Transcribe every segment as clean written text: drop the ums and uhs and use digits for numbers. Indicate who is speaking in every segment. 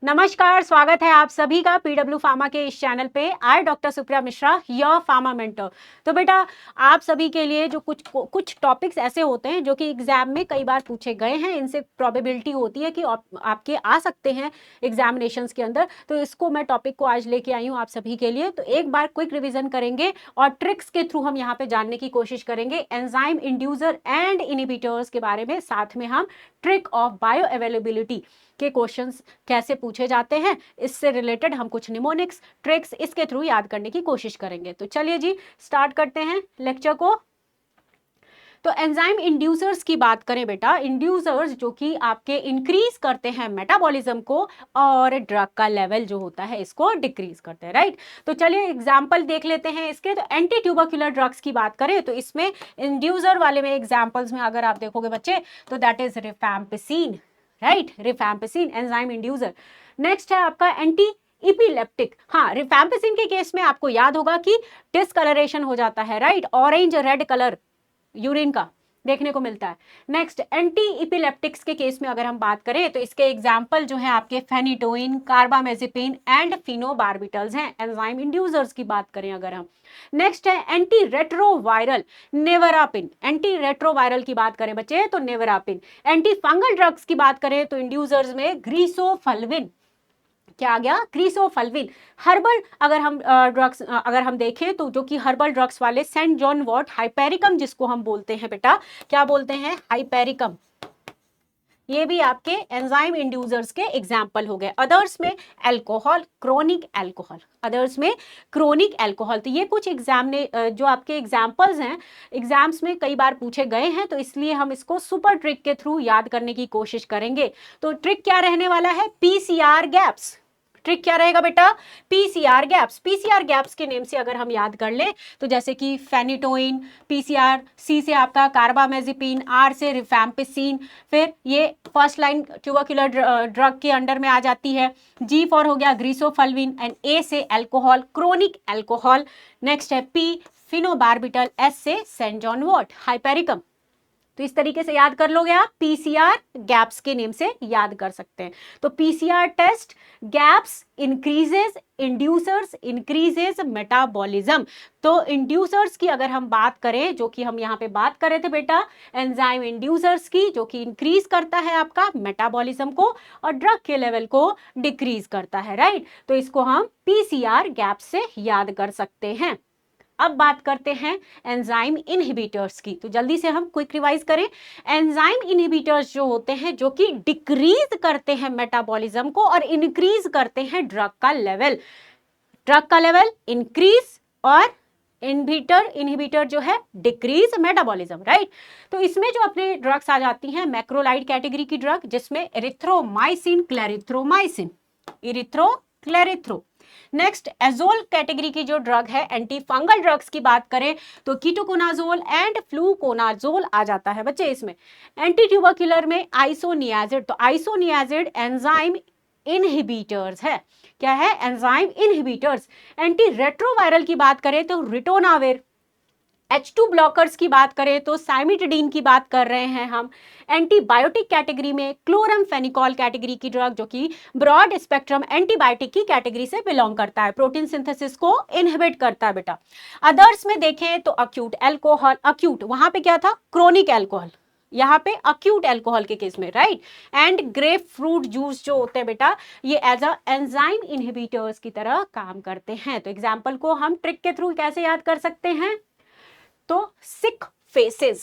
Speaker 1: नमस्कार, स्वागत है आप सभी का पीडब्ल्यू फार्मा के इस चैनल पे। I doctor Supriya Mishra, your pharma mentor. तो बेटा, आप सभी के लिए जो कुछ टॉपिक्स ऐसे होते हैं जो कि एग्जाम में कई बार पूछे गए हैं, इनसे प्रोबेबिलिटी होती है कि आपके आ सकते हैं एग्जामिनेशंस के अंदर। तो इसको मैं टॉपिक को आज लेके आई हूँ आप सभी के लिए। तो एक बार क्विक रिविजन करेंगे और ट्रिक्स के थ्रू हम यहाँ पे जानने की कोशिश करेंगे एंजाइम इंड्यूसर एंड इनहिबिटर्स के बारे में। साथ में हम ट्रिक ऑफ बायो अवेलेबिलिटी के क्वेश्चंस कैसे पूछे जाते हैं, इससे रिलेटेड हम कुछ निमोनिक्स ट्रिक्स इसके थ्रू याद करने की कोशिश करेंगे। तो चलिए जी, स्टार्ट करते हैं लेक्चर को। तो एंजाइम इंड्यूसर्स की बात करें बेटा, इंड्यूसर्स जो कि आपके इंक्रीज करते हैं मेटाबॉलिज्म को और ड्रग का लेवल जो होता है इसको डिक्रीज करते हैं, राइट। तो चलिए एग्जांपल देख लेते हैं इसके। तो एंटी ट्यूबरकुलर ड्रग्स की बात करें तो इसमें इंड्यूसर वाले में एग्जांपल्स में अगर आप देखोगे बच्चे तो that is rifampicin, right. Rifampicin enzyme inducer. Next है आपका एंटी इपिलेप्टिक। हाँ, रिफैम्पिसिन के केस में आपको याद होगा कि डिस्कलरेशन हो जाता है, right. Orange red colour urine का देखने को मिलता है। नेक्स्ट एंटी इपिलेप्टिक्स के केस में अगर हम बात करें तो इसके एग्जांपल जो है आपके फेनिटोइन, कार्बामेजिपिन एंड फिनोबार्बिटल्स हैं, एंजाइम इंड्यूसर्स की बात करें अगर हम। नेक्स्ट है एंटी रेट्रोवायरल, नेवरापिन। एंटी रेट्रोवायरल की बात करें बच्चे तो नेवरापिन। एंटी फंगल ड्रग्स की बात करें तो इंड्यूसर्स में ग्रीसोफल्विन। क्या आ गया? क्रीसोफल्विन। हर्बल अगर हम ड्रग्स अगर हम देखें तो जो कि हर्बल ड्रग्स वाले सेंट जॉन वॉट हाइपेरिकम जिसको हम बोलते हैं बेटा, क्या बोलते हैं? हाइपेरिकम। ये भी आपके एंजाइम इंड्यूसर्स के एग्जाम्पल हो गए। अदर्स में अल्कोहल, क्रोनिक अल्कोहल। अदर्स में क्रोनिक अल्कोहल। तो ये कुछ एग्जाम ने जो आपके एग्जाम्पल्स हैं, एग्जाम्स में कई बार पूछे गए हैं, तो इसलिए हम इसको सुपर ट्रिक के थ्रू याद करने की कोशिश करेंगे। तो ट्रिक क्या रहने वाला है? PCR gaps. ट्रिक क्या रहेगा बेटा? PCR gaps. पीसीआर गैप्स के नेम से अगर हम याद कर लें तो जैसे कि फेनिटोइन, पीसीआर, सी से आपका कार्बामेजिपिन, आर से रिफैम्पिसिन, फिर ये फर्स्ट लाइन ट्यूबरकुलर ड्रग के अंडर में आ जाती है। जी फॉर हो गया ग्रीसोफल्विन एंड ए से अल्कोहल, क्रोनिक अल्कोहल। नेक्स्ट है पी फिनोबार्बिटल, एस से सेंट जॉन वॉट हाइपेरिकम। तो इस तरीके से याद कर लोगे आप, पीसीआर गैप्स के नेम से याद कर सकते हैं। तो PCR test gaps increases, inducers increases metabolism. तो इंड्यूसर्स की अगर हम बात करें, जो कि हम यहाँ पे बात कर रहे थे बेटा एंजाइम इंड्यूसर्स की, जो कि इंक्रीज करता है आपका मेटाबॉलिज्म को और ड्रग के लेवल को डिक्रीज करता है, राइट। तो इसको हम पीसीआर गैप से याद कर सकते हैं। अब बात करते हैं एंजाइम इनहिबिटर्स की। तो जल्दी से हम क्विक रिवाइज करें। एंजाइम इनहिबिटर्स जो होते हैं जो कि डिक्रीज करते हैं मेटाबॉलिज्म को और इंक्रीज करते हैं ड्रग का लेवल। ड्रग का लेवल इंक्रीज और इनहिबिटर जो है डिक्रीज मेटाबॉलिज्म, राइट। तो इसमें जो अपने ड्रग्स आ जाती हैं मैक्रोलाइड कैटेगरी की ड्रग, जिसमें erythromycin, clarithromycin, क्लेरिथ्रो। Next azole category की जो ड्रग है, एंटी फंगल ड्रग्स की बात करें तो कीटोकोनाजोल एंड फ्लूकोनाजोल आ जाता है बच्चे इसमें। एंटी ट्यूबरकुलर में आइसोनियाजिड। तो आइसोनियाजिड एंजाइम इनहिबिटर्स है। क्या है? Enzyme inhibitors. एंटी रेट्रोवायरल की बात करें तो रिटोनाविर। H2 ब्लॉकर्स की बात करें तो साइमिटिडीन की बात कर रहे हैं हम। एंटीबायोटिक कैटेगरी में क्लोरमफेनिकॉल कैटेगरी की ड्रग, जो कि ब्रॉड स्पेक्ट्रम एंटीबायोटिक की कैटेगरी से बिलोंग करता है, प्रोटीन सिंथेसिस को इनहिबिट करता है बेटा। अदर्स में देखें तो अक्यूट अल्कोहल, अक्यूट वहां पे क्या था? क्रोनिक अल्कोहल, यहाँ पे अक्यूट अल्कोहल के केस में, right. And grep fruit juice जो होते हैं बेटा, ये एज अ एंजाइम इनहिबिटर्स की तरह काम करते हैं। तो एग्जाम्पल को हम ट्रिक के थ्रू कैसे याद कर सकते हैं? तो सिक फेसेस,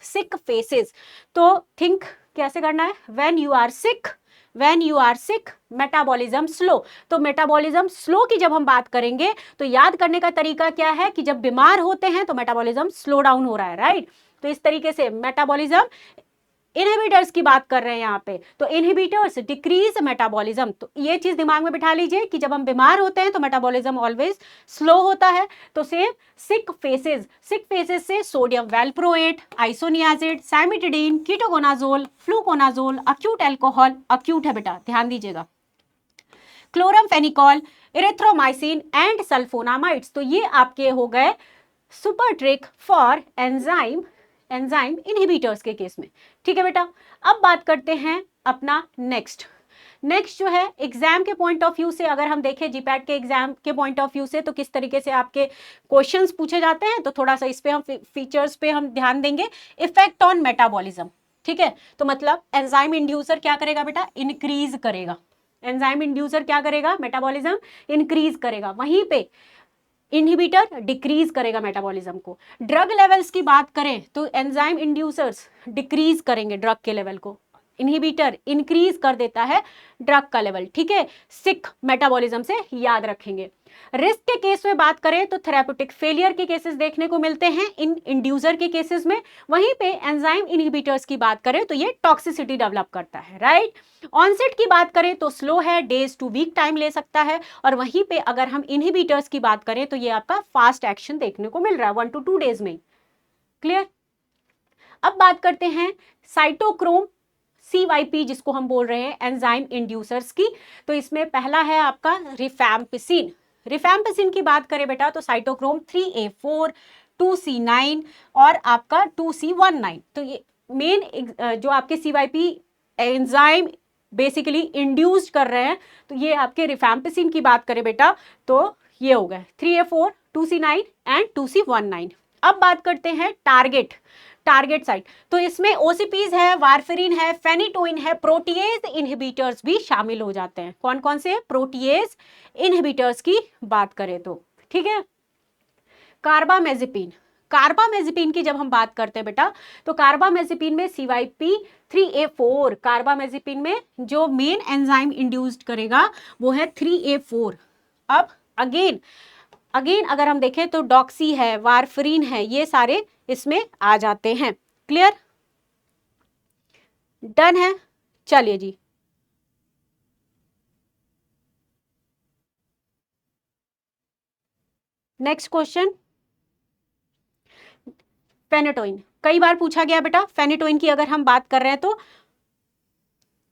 Speaker 1: सिक फेसेस। तो थिंक कैसे करना है? When you are sick, when you are sick metabolism slow. तो मेटाबॉलिज्म स्लो की जब हम बात करेंगे तो याद करने का तरीका क्या है कि जब बीमार होते हैं तो मेटाबॉलिज्म स्लो डाउन हो रहा है, राइट। तो इस तरीके से मेटाबॉलिज्म इनहिबिटर्स की बात कर रहे हैं यहाँ पे। तो इनहिबिटर्स डिक्रीज मेटाबॉलिज्म। तो ये चीज दिमाग में बिठा लीजिए कि जब हम बीमार होते हैं तो मेटाबॉलिज्म ऑलवेज स्लो होता है। तो same sick faces, sick faces से sodium valproate, isoniazid, cimetidine, ketoconazole, fluconazole, acute alcohol, acute है बेटा, ध्यान दीजिएगा, क्लोरमफेनिकॉल, इरेथ्रोमाइसिन एंड सल्फोनामाइड्स। तो ये आपके हो गए super trick for enzyme inhibitors के केस में। ठीक है बेटा। अब बात करते हैं अपना नेक्स्ट नेक्स्ट जो है एग्जाम के पॉइंट ऑफ व्यू से अगर हम देखें, जीपैट के एग्जाम के पॉइंट ऑफ व्यू से, तो किस तरीके से आपके क्वेश्चंस पूछे जाते हैं, तो थोड़ा सा इस पे हम फीचर्स पे हम ध्यान देंगे। इफेक्ट ऑन मेटाबॉलिज्म, ठीक है, तो मतलब एंजाइम इंड्यूसर क्या करेगा बेटा, इंक्रीज करेगा। एंजाइम इंड्यूसर क्या करेगा, मेटाबॉलिज्म इंक्रीज करेगा। वहीं पे इनहिबिटर डिक्रीज करेगा मेटाबॉलिज्म को। ड्रग लेवल्स की बात करें तो एंजाइम इंड्यूसर्स डिक्रीज करेंगे ड्रग के लेवल को, इनहिबिटर इंक्रीज कर देता है ड्रग का लेवल, ठीक है, सिक मेटाबॉलिज्म से याद रखेंगे। रिस्क के केस में बात करें तो थेराप्यूटिक फेलियर के केसेस देखने को मिलते हैं इन इंड्यूसर के केसेस में। वहीं पे एंजाइम इनहिबिटर्स की बात करें तो ये टॉक्सिसिटी डेवलप करता है, राइट। ऑनसेट की बात करें तो स्लो है, डेज टू वीक टाइम ले सकता है। और वहीं पे अगर हम इनहिबिटर्स की बात करें तो ये आपका फास्ट एक्शन देखने को मिल रहा है 1 to 2 डेज में। क्लियर। अब बात करते हैं साइटोक्रोम CYP जिसको हम बोल रहे हैं एंजाइम इंड्यूसर्स की। तो इसमें पहला है आपका रिफैम्पिसिन। रिफैम्पिसिन की बात करें बेटा तो साइटोक्रोम 3A4, 2C9 और आपका 2C19। तो ये मेन जो आपके CYP एंजाइम बेसिकली इंड्यूस्ड कर रहे हैं, तो ये आपके रिफैम्पिसिन की बात करें बेटा तो ये हो गए 3A4, 2C9 एंड 2C19। अब बात करते हैं टारगेट साइट। तो इसमें ओसीपीज है, वारफेरिन है, फेनिटोइन है, प्रोटीएज इनहिबिटर्स भी शामिल हो जाते हैं। कौन कौन से, प्रोटीएज इनहिबिटर्स की बात करें तो, ठीक है। कार्बामेजिपिन की जब हम बात करते हैं बेटा तो कार्बामेजिपिन में CYP 3A4, कार्बामेजिपिन में जो मेन एंजाइम इंड्यूस्ड करेगा वो है 3A4। अब अगेन अगर हम देखें तो डॉक्सी है, वारफरीन है, ये सारे इसमें आ जाते हैं। क्लियर, डन है। चलिए जी, नेक्स्ट क्वेश्चन, फेनेटोइन कई बार पूछा गया बेटा। फेनेटोइन की अगर हम बात कर रहे हैं तो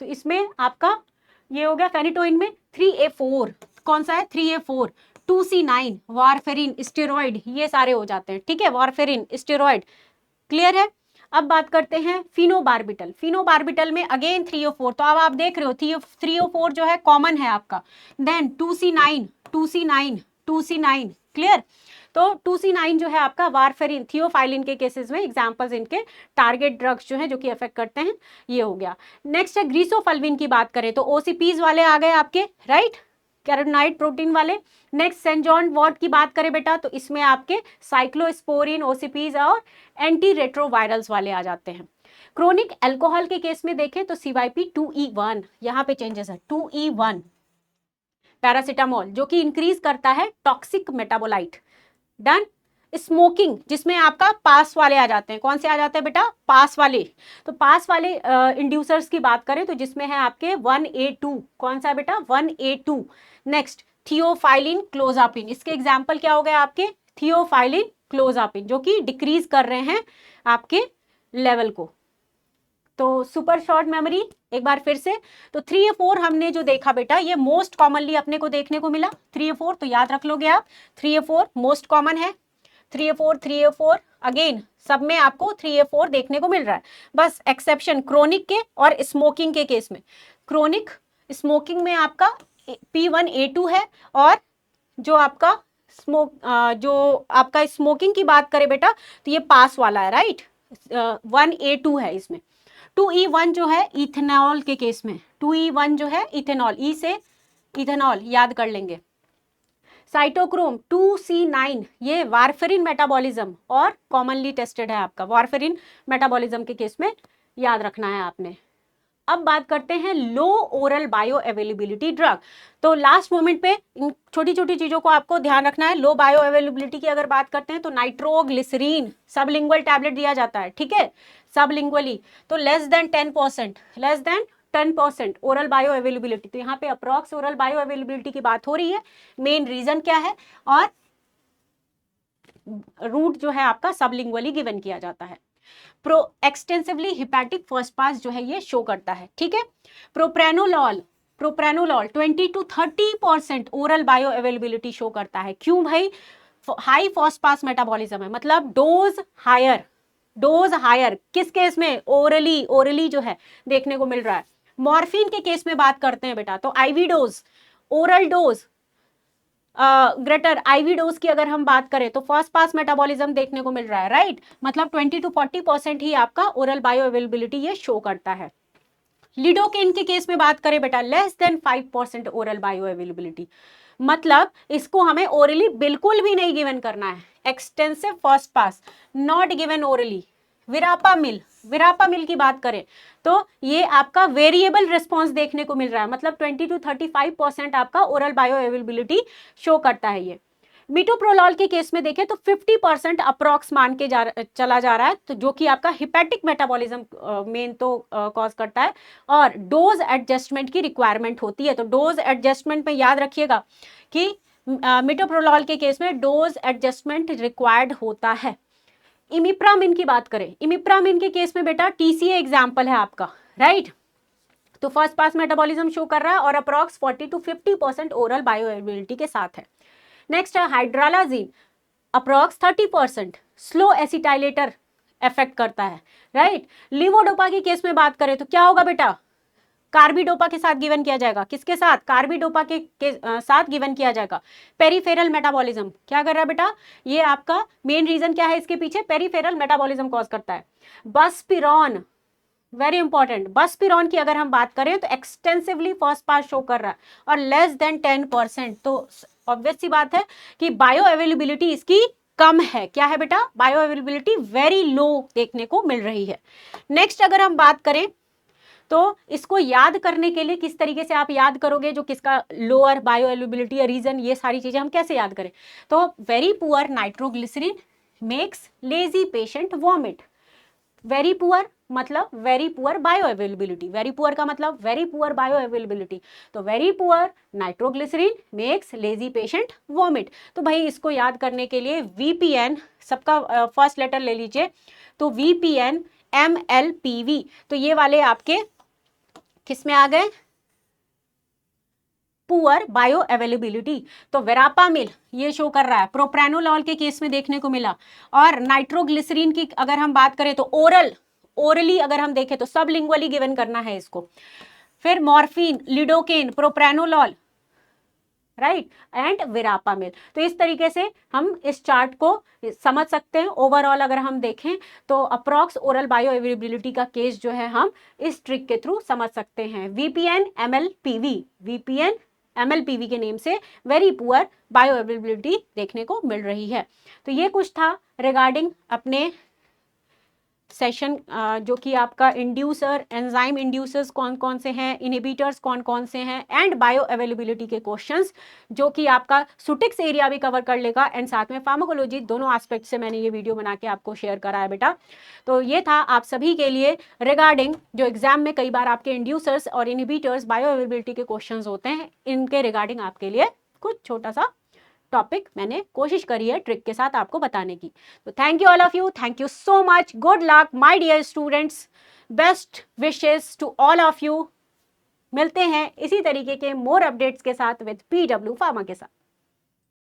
Speaker 1: इसमें आपका ये हो गया फेनेटोइन में 3A4, कौन सा है 3A4, 2C9, वारफेरिन, स्टेरॉइड, ये सारे हो जाते हैं, ठीक है, वारफेरिन, स्टेरॉइड। क्लियर है। अब बात करते हैं फिनोबार्बिटल में अगेन 3O4। तो अब आप देख रहे हो 3O4 जो है कॉमन है आपका। Then 2C9, clear. तो 2C9 जो है आपका वारफेरिन, थियोफाइलिन के केसेस में एग्जांपल्स इनके टारगेट ड्रग्स जो है जो कि अफेक्ट करते हैं, ये हो गया। नेक्स्ट है ग्रीसोफल्विन की बात करें तो ओसीपीज वाले आ गए आपके, राइट, कैरोटिनॉइड प्रोटीन वाले। नेक्स्ट सेंट जॉन वॉर्ट की बात करें बेटा तो इसमें आपके साइक्लोस्पोरिन, ओसीपीज और एंटी रेट्रोवायरल्स वाले आ जाते हैं। क्रोनिक अल्कोहल के केस में देखें तो CYP 2E1, यहाँ पे चेंजेस है 2E1, पैरासिटामोल जो कि इंक्रीज करता है टॉक्सिक मेटाबोलाइट। डन। स्मोकिंग जिसमें आपका पास वाले आ जाते हैं, कौन से आ जाते हैं बेटा, पास वाले। तो पास वाले इंड्यूसर्स की बात करें तो जिसमें है आपके 1A2, कौन सा बेटा 1A2। नेक्स्ट थियोफाइलिन क्लोजापिन, इसके एग्जाम्पल क्या हो गए आपके, थियोफाइलिन क्लोजापिन जो कि डिक्रीज कर रहे हैं आपके लेवल को। तो सुपर शॉर्ट मेमोरी एक बार फिर से, तो 3A4 हमने जो देखा बेटा ये मोस्ट कॉमनली अपने को देखने को मिला 3A4, तो याद रख लोगे आप 3A4 मोस्ट कॉमन है। 3A4 अगेन सब में आपको 3A4 देखने को मिल रहा है, बस एक्सेप्शन क्रोनिक के और स्मोकिंग के केस में। क्रोनिक स्मोकिंग में आपका P1A2 है, और जो आपका स्मोकिंग की बात करें बेटा तो ये पास वाला है, राइट, 1A2 है इसमें। 2E1 जो है इथेनॉल के केस में, 2E1 जो है इथेनॉल, ई से इथेनॉल याद कर लेंगे। साइटोक्रोम 2C9 ये वारफेरिन मेटाबॉलिज्म और कॉमनली टेस्टेड है आपका, वारफेरिन मेटाबॉलिज्म के केस में याद रखना है आपने। अब बात करते हैं लो ओरल बायो अवेलेबिलिटी ड्रग। तो लास्ट मोमेंट पे इन छोटी छोटी चीजों को आपको ध्यान रखना है। लो बायो अवेलेबिलिटी की अगर बात करते हैं तो नाइट्रोग्लिसरीन सबलिंगुअल टैबलेट दिया जाता है, ठीक है, सबलिंगुअली। तो less than 10% oral bio availability. तो यहाँ पे अप्रॉक्स ओरल बायो अवेलेबिलिटी की बात हो रही है। मेन रीजन क्या है, और रूट जो है आपका सबलिंगुअली गिवन किया जाता है। Pro extensively hepatic first pass जो है ये शो करता है, ठीक है। प्रोप्रेनोलॉल 20 to 30% oral bio availability show करता है। क्यों भाई, हाई फर्स्ट पास मेटाबॉलिज्म है, मतलब डोज हायर किस केस में, ओरली जो है देखने को मिल रहा है, मॉर्फिन के केस में बात करते हैं बेटा, तो IV dose, oral dose, greater IV dose की अगर हम बात करें तो फर्स्ट पास मेटाबॉलिज्म देखने को मिल रहा है, राइट। मतलब 20 to 40% ही आपका ओरल बायो अवेलेबिलिटी ये शो करता है। लिडोकेन के केस में बात करें बेटा, less than 5% oral bio availability, मतलब इसको हमें ओरली बिल्कुल भी नहीं गिवन करना है। Extensive first pass, not given orally. विरापामिल की बात करें तो ये आपका वेरिएबल रिस्पॉन्स देखने को मिल रहा है, मतलब 20 to 35% आपका ओरल बायो अवेलेबिलिटी शो करता है ये। मिटोप्रोलॉल के केस में देखें तो 50% अप्रॉक्स मान के चला जा रहा है, तो जो कि आपका हिपैटिक मेटाबॉलिज्म मेन तो कॉज करता है, और डोज एडजस्टमेंट की रिक्वायरमेंट होती है। तो डोज एडजस्टमेंट में याद रखिएगा कि मिटोप्रोलॉल के केस में डोज एडजस्टमेंट रिक्वायर्ड होता है। इमिप्रामिन की बात करें, इमिप्रामिन के केस में बेटा टीसीए एग्जाम्पल है आपका, राइट। तो फर्स्ट पास मेटाबॉलिज्म शो कर रहा है और approx 40 to 50% oral bio availability के साथ है। नेक्स्ट है हाइड्रालाजीन, अप्रॉक्स 30%, स्लो एसिटाइलेटर इफेक्ट करता है, राइट। लिवोडोपा के केस में बात करें तो क्या होगा बेटा, कार्बिडोपा के साथ गिवन किया जाएगा। किसके साथ, कार्बिडोपा के साथ गिवन किया जाएगा। पेरिफेरल मेटाबॉलिज्म क्या कर रहा है बेटा, ये आपका मेन रीजन क्या है इसके पीछे, पेरिफेरल मेटाबॉलिज्म कॉज करता है। बसपिरॉन, वेरी इंपॉर्टेंट, बसपिरॉन की अगर हम बात करें तो एक्सटेंसिवली फर्स्ट पास शो कर रहा है और लेस देन 10%, तो ऑब्वियस सी बात है कि बायो अवेलेबिलिटी इसकी कम है। क्या है बेटा, बायो अवेलेबिलिटी वेरी लो देखने को मिल रही है। नेक्स्ट अगर हम बात करें तो इसको याद करने के लिए किस तरीके से आप याद करोगे, जो किसका लोअर बायो अवेलेबिलिटी या रीजन, ये सारी चीजें हम कैसे याद करें। तो very poor nitroglycerin makes lazy patient vomit. Very poor मतलब very poor bioavailability, very poor का मतलब वेरी पुअर बायो अवेलेबिलिटी, तो very poor nitroglycerin makes lazy patient vomit. तो भाई इसको याद करने के लिए वीपीएन, सबका फर्स्ट लेटर ले लीजिए, तो वीपीएन MLPV, तो ये वाले आपके किस में आ गए, पुअर बायो अवेलेबिलिटी। तो वेरापामिल ये शो कर रहा है, प्रोप्रानोलॉल के केस में देखने को मिला, और नाइट्रोग्लिसरीन की अगर हम बात करें तो ओरली अगर हम देखें तो सबलिंगुअली गिवन करना है इसको। फिर morphine, lidocaine, propranolol, right, and verapamil. तो इस तरीके से हम इस चार्ट को समझ सकते हैं। ओवरऑल अगर हम देखें तो अप्रॉक्स ओरल बायो अवेलेबिलिटी का केस जो है हम इस ट्रिक के थ्रू समझ सकते हैं। वीपीएन MLPV के नेम से वेरी पुअर बायो अवेलेबिलिटी देखने को मिल रही है। तो ये कुछ था रिगार्डिंग अपने सेशन, जो कि आपका इंड्यूसर, एंजाइम इंड्यूसर्स कौन कौन से हैं, इनहिबिटर्स कौन कौन से हैं, एंड बायो अवेलेबिलिटी के क्वेश्चंस, जो कि आपका सुटिक्स एरिया भी कवर कर लेगा, एंड साथ में फार्माकोलॉजी, दोनों एस्पेक्ट से मैंने ये वीडियो बना के आपको शेयर करा है बेटा। तो ये था आप सभी के लिए रिगार्डिंग जो एग्जाम में कई बार आपके इंड्यूसर्स और इनहिबिटर्स बायो अवेलेबिलिटी के क्वेश्चंस होते हैं, इनके रिगार्डिंग आपके लिए कुछ छोटा सा टॉपिक मैंने कोशिश करी है ट्रिक के साथ आपको बताने की। तो thank you all of you, thank you so much, good luck my dear students, best wishes to all of you. मिलते हैं इसी तरीके के मोर अपडेट्स के साथ विद PW फार्मा के साथ।